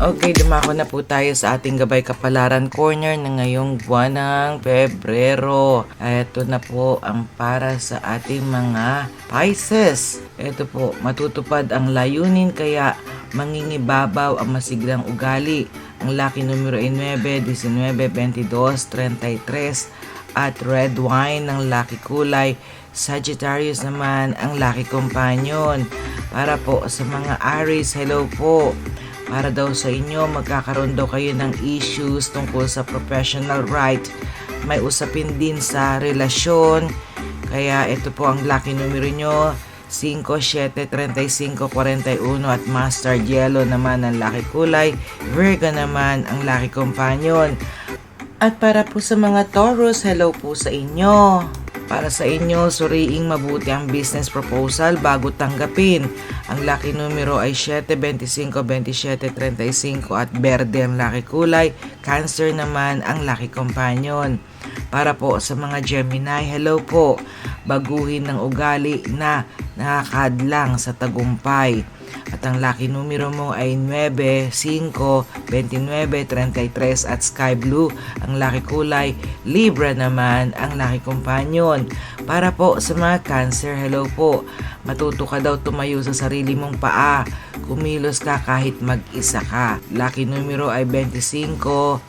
Okay, dumako na po tayo sa ating Gabay Kapalaran Corner na ngayong buwan ng Pebrero. Ito na po ang para sa ating mga Pisces. Ito po, matutupad ang layunin kaya mangingibabaw ang masiglang ugali. Ang lucky numero ay 9, 19, 22, 33 at red wine ng lucky kulay. Sagittarius naman ang lucky companion. Para po sa mga Aries, hello po. Para daw sa inyo, magkakaroon daw kayo ng issues tungkol sa professional right. May usapin din sa relasyon. Kaya ito po ang lucky numero nyo, 5, 7, 35, 41 at mustard yellow naman ang lucky kulay. Virgo naman ang lucky companion. At para po sa mga Taurus, hello po sa inyo. Para sa inyo, suriing mabuti ang business proposal bago tanggapin. Ang lucky numero ay 7, 25, 27, 35 at berde ang lucky kulay. Cancer naman ang lucky companion. Para po sa mga Gemini, hello po. Baguhin ng ugali na nakakadlang sa tagumpay. At ang lucky numero mo ay 9, 5, 29, 33 at sky blue. Ang lucky kulay, Libra naman ang lucky companion. Para po sa mga Cancer, hello po. Matuto ka daw tumayo sa sarili mong paa. Kumilos ka kahit mag-isa ka. Lucky numero ay 25,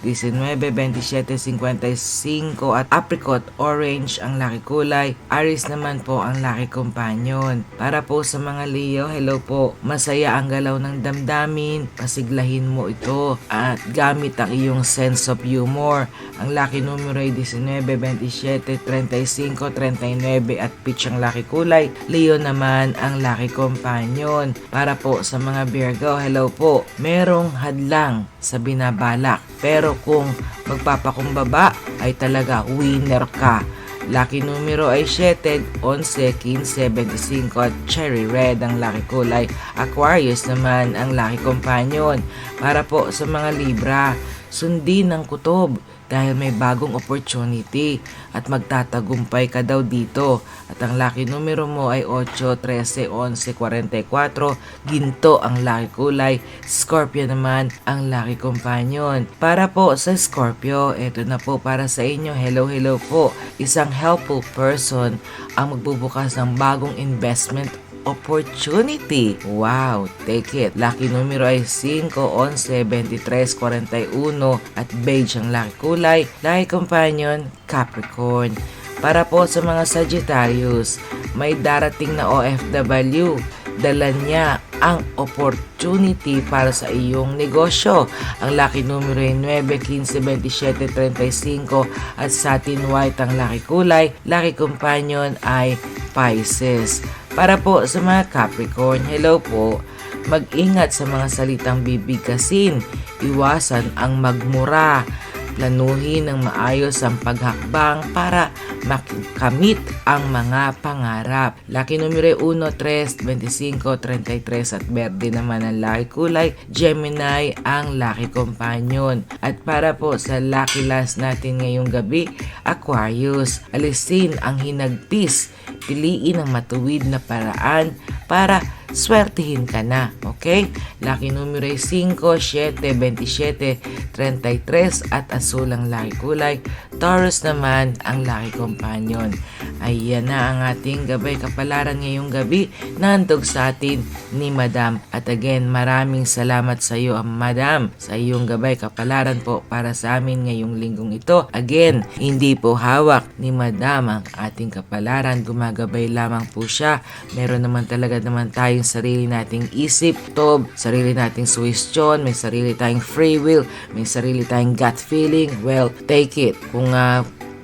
19, 27, 55 at apricot orange ang lucky kulay. Aries naman po ang lucky companion. Para po sa mga Leo, hello po. Masaya ang galaw ng damdamin. Pasiglahin mo ito at gamit ang iyong sense of humor. Ang lucky numero ay 19, 27, 35, 39 at peach ang lucky kulay. Leo naman ang lucky companion. Para po sa mga Virgo, hello po. Merong hadlang sa binabalak. Pero kung magpapakumbaba ay talaga winner ka. Lucky numero ay 7, 11, 15, 25 at cherry red ang lucky kulay. Aquarius naman ang lucky companion. Para po sa mga Libra, sundin ang kutob dahil may bagong opportunity at magtatagumpay ka daw dito. At ang lucky numero mo ay 8, 13, 11, 44. Ginto ang lucky kulay. Scorpio naman ang lucky companion. Para po sa Scorpio, ito na po para sa inyo. Hello po. Isang helpful person ang magbubukas ng bagong investment opportunity. Wow, take it. Lucky numero ay 5, 11, 23, 41 at beige ang lucky kulay. Lucky companion, Capricorn. Para po sa mga Sagittarius, may darating na OFW. Dala niya ang opportunity para sa iyong negosyo. Ang lucky numero ay 9, 15, 27, 35 at satin white ang lucky kulay. Lucky companion ay Pisces. Para po sa mga Capricorn, hello po. Mag-ingat sa mga salitang bibigkasin. Iwasan ang magmura. Planuhin ng maayos ang paghakbang para makamit ang mga pangarap. Lucky numero 1, 3, 25, 33 at berde naman ang lucky kulay. Gemini ang lucky companion. At para po sa lucky last natin ngayong gabi, Aquarius. Alisin ang hinagpis. Piliin ang matuwid na paraan para swertihin ka na. Okay? Lucky numero ay 5, 7, 27, 33 at asul ang lucky kulay. Taurus naman ang lucky companion. Ayan na ang ating Gabay Kapalaran ngayong gabi. Nandog sa atin ni Madam. At again, maraming salamat sa iyo, Madam, sa iyong Gabay Kapalaran po para sa amin ngayong linggong ito. Again, hindi po hawak ni Madam ang ating kapalaran. Gumagabay lamang po siya. Meron naman talaga tayong sarili nating isip, tob, sarili nating suwestyon, may sarili tayong free will, may sarili tayong gut feeling. Well, take it. Kung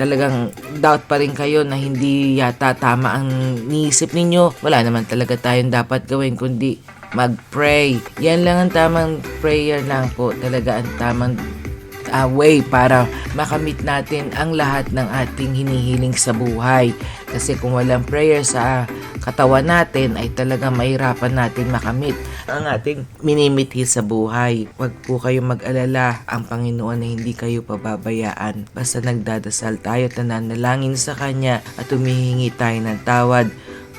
talagang doubt pa rin kayo na hindi yata tama ang niisip ninyo, wala naman talaga tayong dapat gawin kundi mag-pray. Yan lang ang tamang prayer lang po. Talaga ang tamang way para makamit natin ang lahat ng ating hinihiling sa buhay. Kasi kung walang prayer sa katawan natin ay talaga mahirapan natin makamit ang ating minimithi sa buhay. Huwag po kayong mag-alala, ang Panginoon ay hindi kayo pababayaan. Basta nagdadasal tayo at nananalangin sa Kanya at humihingi tayo ng tawad,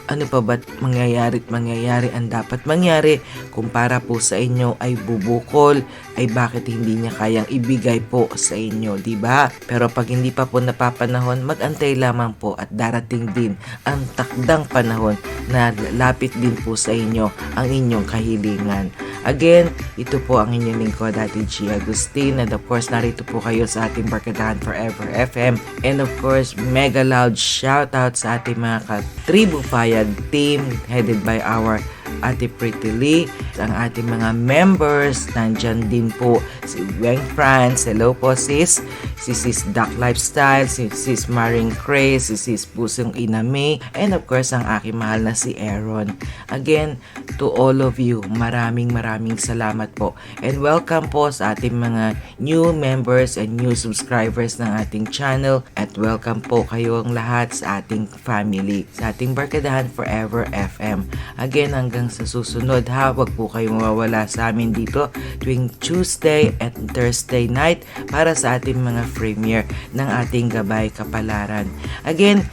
ano pa ba't mangyayari ang dapat mangyari kung para po sa inyo ay bubukol, ay bakit hindi niya kayang ibigay po sa inyo, di ba? Pero pag hindi pa po napapanahon, mag-antay lamang po at darating din ang takdang panahon na lapit din po sa inyo ang inyong kahilingan. Again, ito po ang inyong lingkod, Ate G. Agustin, and of course, narito po kayo sa ating Barkadahan Forever FM, and of course, mega loud shoutout sa ating mga Tribu Payag team headed by our Ate Pretty Lee, ang ating mga members, nandyan din po si Weng France, hello po sis, si Sis Duck Lifestyle, si Sis Maring Cray, si Sis Pusong Iname, and of course ang aking mahal na si Aaron. Again, to all of you, maraming salamat po, and welcome po sa ating mga new members and new subscribers ng ating channel, at welcome po kayong lahat sa ating family, sa ating Barkadahan Forever FM. Again, hanggang sa susunod ha, wag po kayong mawawala sa amin dito tuwing Tuesday and Thursday night para sa ating mga premiere ng ating Gabay Kapalaran. Again,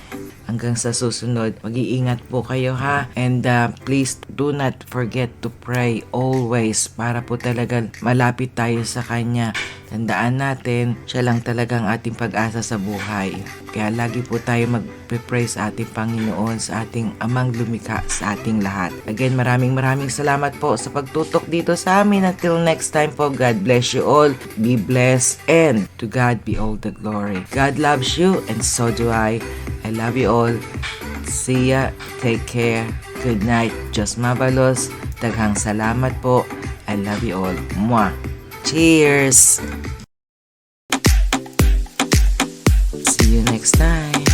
hanggang sa susunod, mag-iingat po kayo ha, and please do not forget to pray always para po talagang malapit tayo sa Kanya. Tandaan natin, siya lang talagang ating pag-asa sa buhay. Kaya lagi po tayo mag-pray sa ating Panginoon, sa ating Amang lumikha sa ating lahat. Again, maraming salamat po sa pagtutok dito sa amin. Until next time po, God bless you all. Be blessed, and to God be all the glory. God loves you, and so do I. I love you all. See ya. Take care. Good night. Diyos mabalos. Daghang salamat po. I love you all. Mwah. Cheers! See you next time.